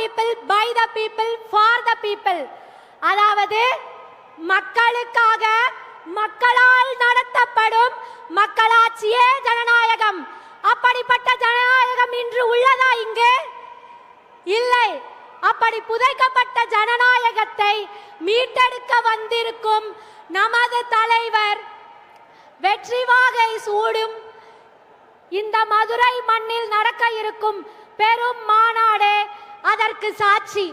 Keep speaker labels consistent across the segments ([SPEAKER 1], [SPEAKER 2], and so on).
[SPEAKER 1] people, by the people, for the people. அதாவது மக்களுக்காக மக்களால் நடத்தப்படும் மக்களாட்சியே ஜனநாயகம். அப்படிப்பட்ட ஜனநாயகம் இன்று உள்ளதா இங்கே? இல்லை. அப்படி புதைக்கப்பட்ட ஜனநாயகத்தை மீட்டெடுக்க வந்திருக்கும் நமது தலைவர் வெற்றி வாகை சூடும் இந்த மதுரை மண்ணில் நடக்க இருக்கும் பெரும் மாநாடு அதற்கு சாட்சி.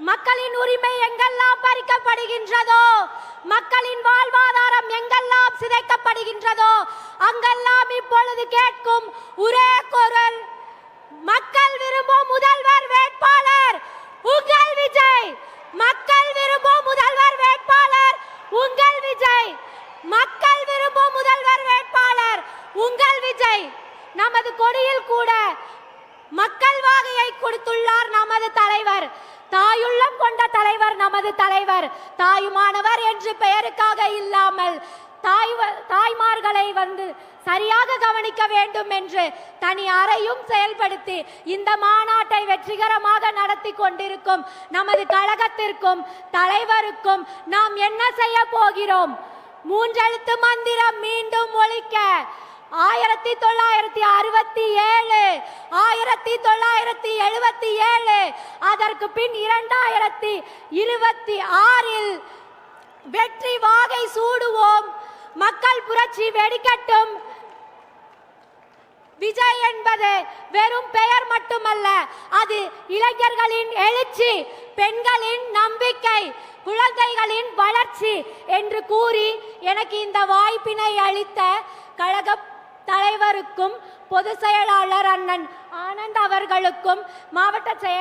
[SPEAKER 1] மக்களின் உரிமை எங்கெல்லாம் பறிக்கப்படுகின்றதோ, மக்களின் வாழ்வாதாரம் எங்கெல்லாம் சிதைக்கப்படுகின்றதோ, அங்கெல்லாம் இப்பொழுது கேட்கும் ஒரே குரல், மக்கள் விரும்பும் முதல்வர் வேட்பாளர் உங்கள் விஜய். மக்கள் விரும்பும் முதல்வர் வேட்பாளர் உங்கள் விஜய். மக்கள் விரும்பும் முதல்வர் வேட்பாளர் உங்கள் விஜய். நமது கொடியில் கூட மக்கள் வாகையை கொடுத்துள்ளார் நமது தலைவர். தாயுள்ளம் கொண்ட தலைவர் நமது தலைவர். தாயுமானவர் என்று பெயருக்காக இல்லாமல் தாய்மார்களை சரியாக கவனிக்க வேண்டும் என்று தனி அறையும் செயல்படுத்தி இந்த மாநாட்டை வெற்றிகரமாக நடத்தி கொண்டிருக்கும் நமது கழகத்திற்கும் தலைவருக்கும் நாம் என்ன செய்ய போகிறோம்? மூன்றெழுத்து மந்திரம் மீண்டும் ஒலிக்க 1967, 1977, அதற்கு பின் 2026 வெற்றி வாகை சூடுவோம். மக்கள் புரட்சி வெடிக்கட்டும். விஜய் என்பது வெறும் பெயர் மட்டுமல்ல, அது இளைஞர்களின் எழுச்சி, பெண்களின் நம்பிக்கை, குழந்தைகளின் வளர்ச்சி என்று கூறி எனக்கு இந்த வாய்ப்பினை அளித்த கழக தலைவருக்கும் பொதுச் செயலாளர் அண்ணன் ஆனந்த் அவர்களுக்கும் மாவட்ட செயலாளர்